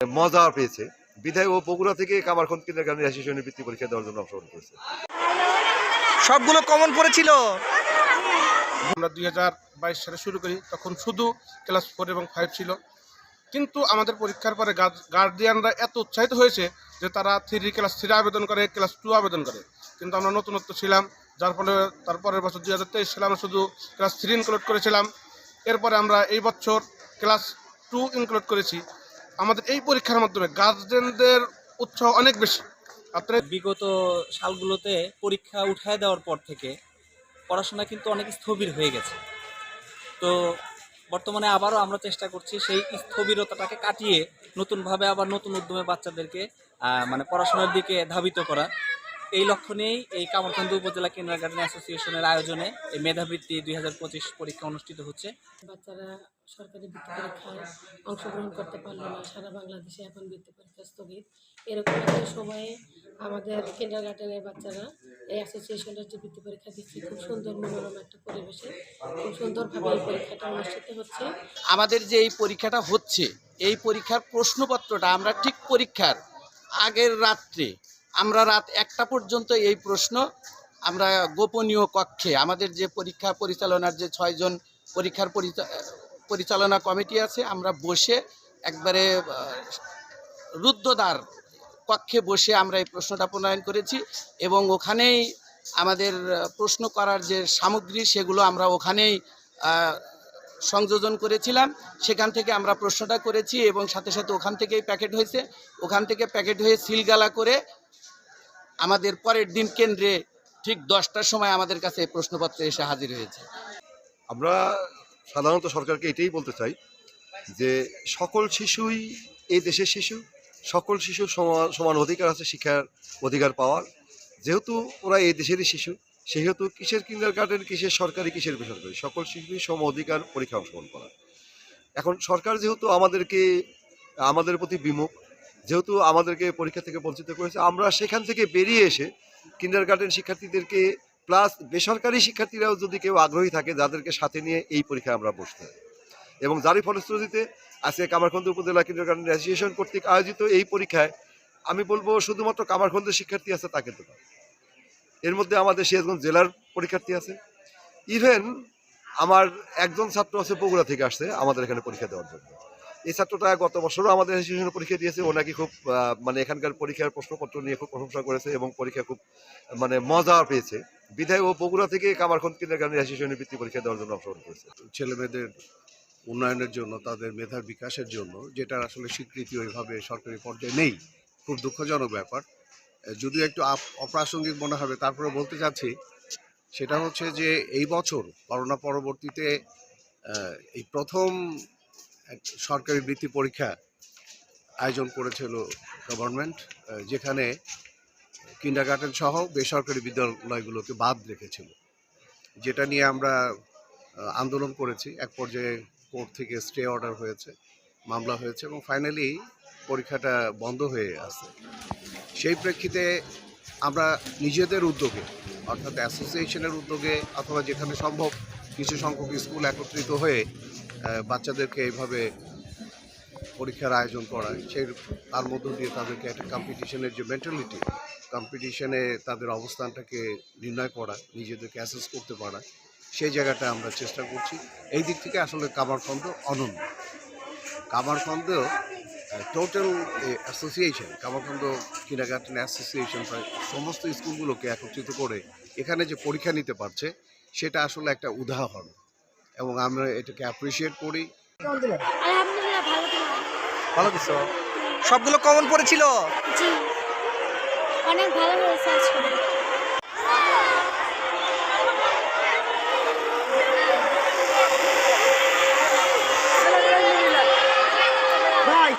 মজা পেয়েছে বিধায় ও বগুড়া থেকে কামারখন্দ কিন্ডারগার্টেন অ্যাসোসিয়েশনের বৃত্তি পরীক্ষা দেওয়ার জন্য অংশগ্রহণ করেছে। সবগুলো কমন পড়েছিল। আমরা 2022 সালে শুরু করি, তখন শুধু ক্লাস 4 এবং 5 ছিল, কিন্তু আমাদের পরীক্ষার পরে গার্ডিয়ানরা এত উৎসাহিত হয়েছে যে তারা ক্লাস 3 আবেদন করে, ক্লাস 2 আবেদন করে। কিন্তু আমরা নতুনত্ব ছিলাম, যার ফলে তারপরের বছর 2023 সালে আমরা শুধু ক্লাস 3 ইনক্লুড করেছিলাম। এরপরে আমরা এই বছর ক্লাস 2 ইনক্লুড করেছি। আমাদের এই পরীক্ষার মাধ্যমে গার্জেনদের উৎসাহ অনেক বেশি। বিগত সালগুলোতে পরীক্ষা উঠায় দেওয়ার পর থেকে পড়াশোনা কিন্তু অনেক স্থবির হয়ে গেছে। তো বর্তমানে আবারও আমরা চেষ্টা করছি সেই স্থবিরতাটাকে কাটিয়ে নতুনভাবে আবার নতুন উদ্যমে বাচ্চাদেরকে মানে পড়াশোনার দিকে ধাবিত করা। এই লক্ষ্য নিয়েই এই কামারখন্দ উপজেলা কিন্ডারগার্টেন অ্যাসোসিয়েশনের আয়োজনে এই মেধাবৃত্তি 2025 পরীক্ষা অনুষ্ঠিত হচ্ছে। বাচ্চারা সরকারি বৃত্তি পরীক্ষায় অংশগ্রহণ করতে পারলো না, সারা বাংলাদেশে এখন বৃত্তি পরীক্ষা স্থগিত। এরকম একটা সময়ে আমাদের কিন্ডারগার্টেনের বাচ্চারা এই অ্যাসোসিয়েশনের যে বৃত্তি পরীক্ষা দিচ্ছে, খুব সুন্দর মনোরম একটা পরিবেশে খুব সুন্দরভাবে এই পরীক্ষাটা অনুষ্ঠিত হচ্ছে। আমাদের যে এই পরীক্ষাটা হচ্ছে, এই পরীক্ষার প্রশ্নপত্রটা আমরা ঠিক পরীক্ষার আগের রাত্রে আমরা রাত 1টা পর্যন্ত এই প্রশ্ন আমরা গোপনীয় কক্ষে আমাদের যে পরীক্ষা পরিচালনার যে 6 জন পরীক্ষার পরিচালনা কমিটি আছে, আমরা বসে একবারে রুদ্ধদ্বার কক্ষে বসে আমরা এই প্রশ্নটা প্রণয়ন করেছি এবং ওখানেই আমাদের প্রশ্ন করার যে সামগ্রী সেগুলো আমরা ওখানেই সংযোজন করেছিলাম। সেখান থেকে আমরা প্রশ্নটা করেছি এবং সাথে সাথে ওখান থেকেই প্যাকেট হয়েছে। ওখান থেকে প্যাকেট হয়ে সিলগালা করে আমাদের পরের দিন কেন্দ্রে ঠিক 10টার সময় আমাদের কাছে প্রশ্নপত্র এসে হাজির হয়েছে। আমরা সাধারণত সরকারকে এটাই বলতে চাই যে সকল শিশুই এই দেশের শিশু, সকল শিশুর সমান অধিকার আছে শিক্ষার অধিকার পাওয়ার। যেহেতু ওরা এই দেশেরই শিশু, সেহেতু কিসের কিন্ডারগার্টেন, কিসের সরকারি, কিসের বেসরকারি, সকল শিশুই সম অধিকার পরীক্ষা অংশগ্রহণ করা। এখন সরকার যেহেতু আমাদের প্রতি বিমুখ, যেহেতু আমাদেরকে পরীক্ষা থেকে বঞ্চিত করেছে, আমরা সেখান থেকে বেরিয়ে এসে কিন্ডারগার্টেন শিক্ষার্থীদেরকে প্লাস বেসরকারি শিক্ষার্থীরাও যদি কেউ আগ্রহী থাকে, যাদেরকে সাথে নিয়ে এই পরীক্ষায় আমরা বসতে হয়। এবং যারই ফলশ্রুতিতে আজকে কামারখন্দ উপজেলা কিন্ডারগার্টেন অ্যাসোসিয়েশন কর্তৃক আয়োজিত এই পরীক্ষায় আমি বলবো শুধুমাত্র কামারখন্দের শিক্ষার্থী আছে তা কিন্তু না, এর মধ্যে আমাদের সিরাজগঞ্জ জেলার পরীক্ষার্থী আছে। ইভেন আমার একজন ছাত্র আছে বগুড়া থেকে আসছে আমাদের এখানে পরীক্ষা দেওয়ার জন্য। এই ছাত্রটা গত বছরও আমাদের অ্যাসোসিয়েশনে পরীক্ষা দিয়েছে। ও নাকি খুব মানে এখানকার পরীক্ষার প্রশ্নপত্র নিয়ে খুব প্রশংসা করেছে এবং পরীক্ষা খুব মানে মজা পেয়েছে বিধায় ও বগুড়া থেকে কামারখন্দ কিন্ডারগার্টেন অ্যাসোসিয়েশনের বৃত্তি পরীক্ষা দেওয়ার জন্য অংশগ্রহণ করেছে। ছেলেমেয়েদের উন্নয়নের জন্য, তাদের মেধার বিকাশের জন্য, যেটা আসলে স্বীকৃতি ওইভাবে সরকারি পর্যায়ে নেই, খুব দুঃখজনক ব্যাপার। যদিও একটু অপ্রাসঙ্গিক মনে হবে, তারপরে বলতে চাচ্ছি সেটা হচ্ছে যে এই বছর করোনা পরবর্তীতে এই প্রথম সরকারি বৃত্তি পরীক্ষা আয়োজন করেছিল গভর্নমেন্ট, যেখানে কিন্ডারগার্টেন সহ বেসরকারি বিদ্যালয়গুলোকে বাদ রেখেছিল, যেটা নিয়ে আমরা আন্দোলন করেছি। এক পর্যায়ে কোর্ট থেকে স্টে অর্ডার হয়েছে, মামলা হয়েছে এবং ফাইনালি পরীক্ষাটা বন্ধ হয়ে আছে। সেই প্রেক্ষিতে আমরা নিজেদের উদ্যোগে, অর্থাৎ অ্যাসোসিয়েশনের উদ্যোগে অথবা যেখানে সম্ভব কিছু সংখ্যক স্কুল একত্রিত হয়ে বাচ্চাদেরকে এইভাবে পরীক্ষার আয়োজন করা, তার মধ্য দিয়ে তাদেরকে একটা কম্পিটিশনের যে মেন্টালিটি, কম্পিটিশনে তাদের অবস্থানটাকে নির্ণয় করা, নিজেদেরকে অ্যাসেস করতে পারা, সেই জায়গাটা আমরা চেষ্টা করছি। এই দিক থেকে আসলে কামারখন্দ অনন্য। Kamarkhanda total association, Kamarkhanda kindergarten association প্রায় সমস্ত স্কুলগুলোকে একত্রিত করে এখানে যে পরীক্ষা নিতে পারছে, সেটা আসলে একটা উদাহরণ এবং আমরা এটাকে অ্যাপ্রিসিয়েট করি। ভালো কিছু সবগুলো কমন পড়েছিল। জি, অনেক ভালো হয়েছে আজকে। ভাই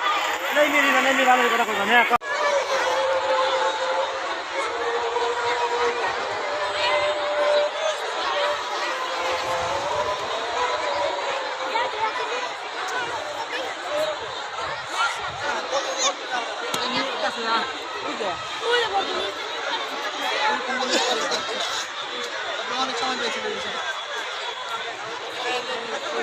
নেই মেরি কথা বলবেন। হ্যাঁ, অনেক সময় পেয়েছিল। আসলে